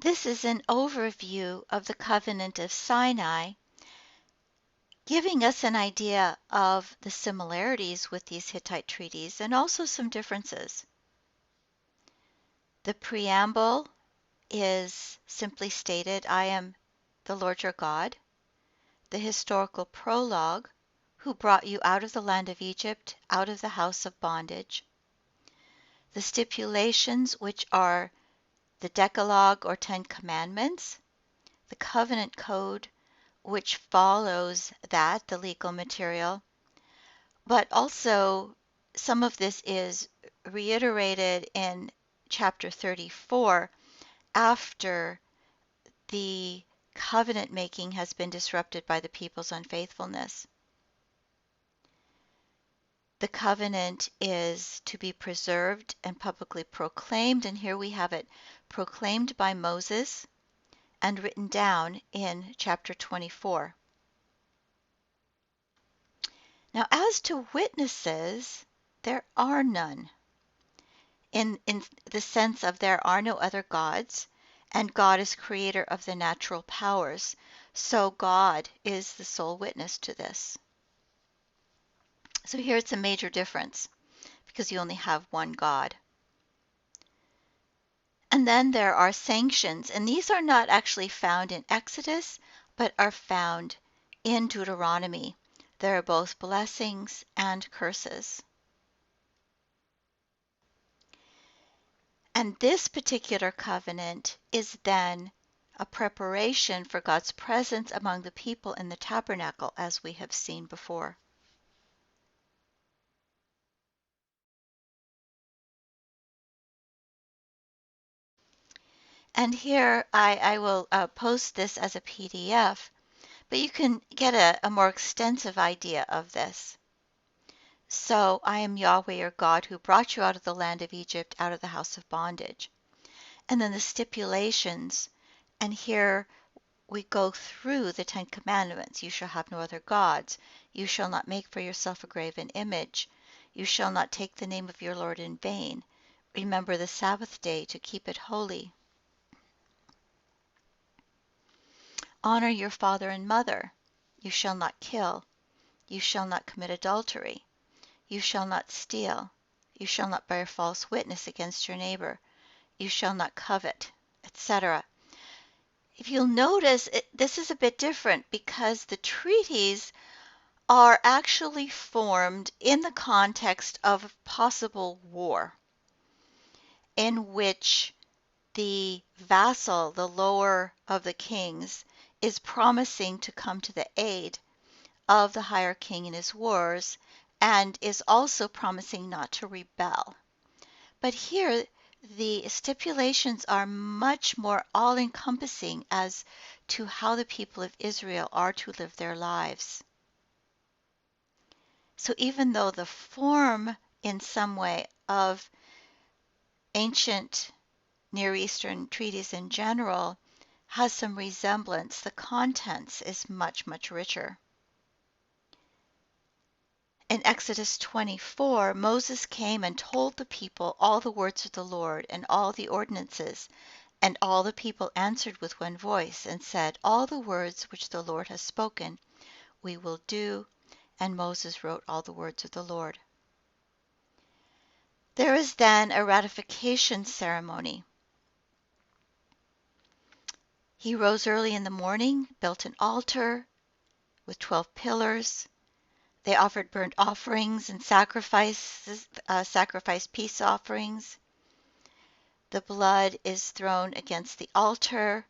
This is an overview of the Covenant of Sinai, giving us an idea of the similarities with these Hittite treaties and also some differences. The preamble is simply stated, I am the Lord your God. The historical prologue, who brought you out of the land of Egypt, out of the house of bondage. The stipulations, which are the Decalogue or Ten Commandments, the covenant code, which follows that, the legal material, but also some of this is reiterated in chapter 34 after the covenant making has been disrupted by the people's unfaithfulness. The covenant is to be preserved and publicly proclaimed, and here we have it proclaimed by Moses and written down in chapter 24. Now, as to witnesses, there are none, in the sense of there are no other gods, and God is creator of the natural powers, so God is the sole witness to this. So here it's a major difference, because you only have one God. And then there are sanctions, and these are not actually found in Exodus, but are found in Deuteronomy. There are both blessings and curses. And this particular covenant is then a preparation for God's presence among the people in the tabernacle, as we have seen before. And here I will post this as a PDF, but you can get a more extensive idea of this. So I am Yahweh your God who brought you out of the land of Egypt, out of the house of bondage. And then the stipulations, and here we go through the Ten Commandments. You shall have no other gods. You shall not make for yourself a graven image. You shall not take the name of your Lord in vain. Remember the Sabbath day to keep it holy. Honor your father and mother. You shall not kill. You shall not commit adultery. You shall not steal. You shall not bear false witness against your neighbor. You shall not covet, etc. If you'll notice, this is a bit different because the treaties are actually formed in the context of possible war, in which the vassal, the lower of the kings, is promising to come to the aid of the higher king in his wars, and is also promising not to rebel. But here, the stipulations are much more all-encompassing as to how the people of Israel are to live their lives. So even though the form, in some way, of ancient Near Eastern treaties in general has some resemblance, the contents is much, much richer. In Exodus 24, Moses came and told the people all the words of the Lord and all the ordinances, and all the people answered with one voice and said, all the words which the Lord has spoken, we will do. And Moses wrote all the words of the Lord. There is then a ratification ceremony. He rose early in the morning, built an altar with 12 pillars. They offered burnt offerings and sacrificed peace offerings. The blood is thrown against the altar.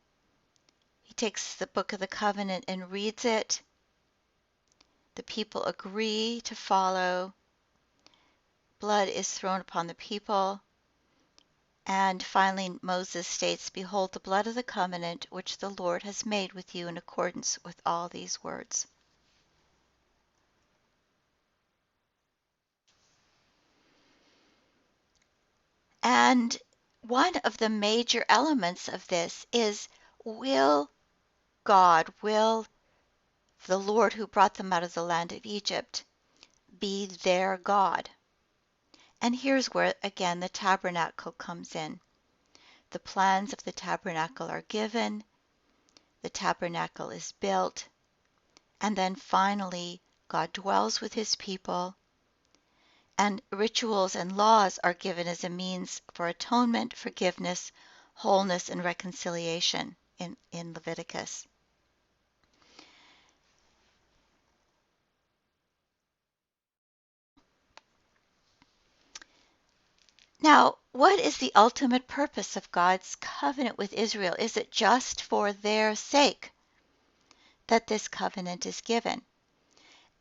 He takes the book of the covenant and reads it. The people agree to follow. Blood is thrown upon the people. And finally, Moses states, behold the blood of the covenant which the Lord has made with you in accordance with all these words. And one of the major elements of this is, will the Lord who brought them out of the land of Egypt be their God? And here's where, again, the tabernacle comes in. The plans of the tabernacle are given, the tabernacle is built, and then finally God dwells with his people, and rituals and laws are given as a means for atonement, forgiveness, wholeness, and reconciliation in Leviticus. Now, what is the ultimate purpose of God's covenant with Israel? Is it just for their sake that this covenant is given?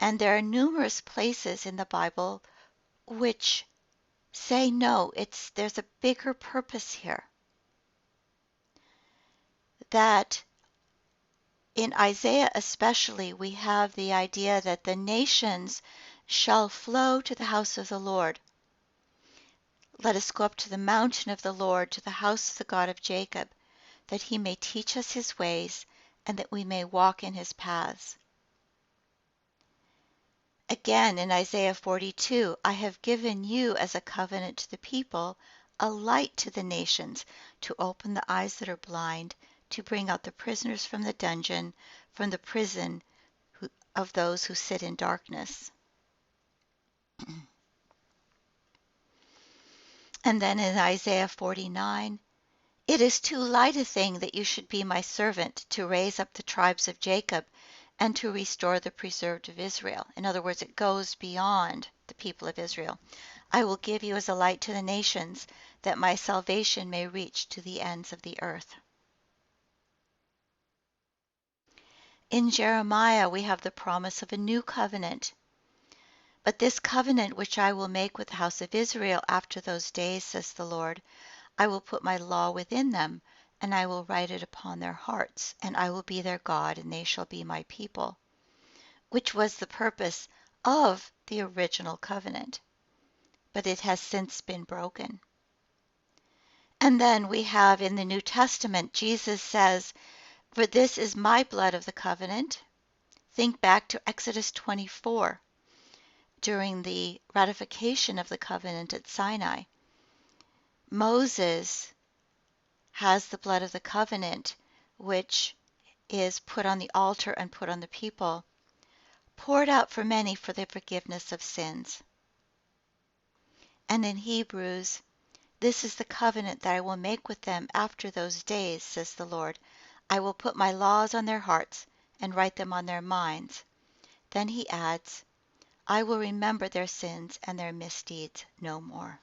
And there are numerous places in the Bible which say no, there's a bigger purpose here. That in Isaiah especially, we have the idea that the nations shall flow to the house of the Lord. Let us go up to the mountain of the Lord, to the house of the God of Jacob, that he may teach us his ways, and that we may walk in his paths. Again in Isaiah 42, I have given you as a covenant to the people, a light to the nations, to open the eyes that are blind, to bring out the prisoners from the dungeon, from the prison of those who sit in darkness. And then in Isaiah 49, it is too light a thing that you should be my servant to raise up the tribes of Jacob and to restore the preserved of Israel. In other words, it goes beyond the people of Israel. I will give you as a light to the nations, that my salvation may reach to the ends of the earth. In Jeremiah, we have the promise of a new covenant. But this covenant which I will make with the house of Israel after those days, says the Lord, I will put my law within them, and I will write it upon their hearts, and I will be their God, and they shall be my people, which was the purpose of the original covenant. But it has since been broken. And then we have in the New Testament, Jesus says, for this is my blood of the covenant. Think back to Exodus 24, during the ratification of the covenant at Sinai. Moses has the blood of the covenant, which is put on the altar and put on the people, poured out for many for the forgiveness of sins. And in Hebrews, this is the covenant that I will make with them after those days, says the Lord. I will put my laws on their hearts and write them on their minds. Then he adds, I will remember their sins and their misdeeds no more.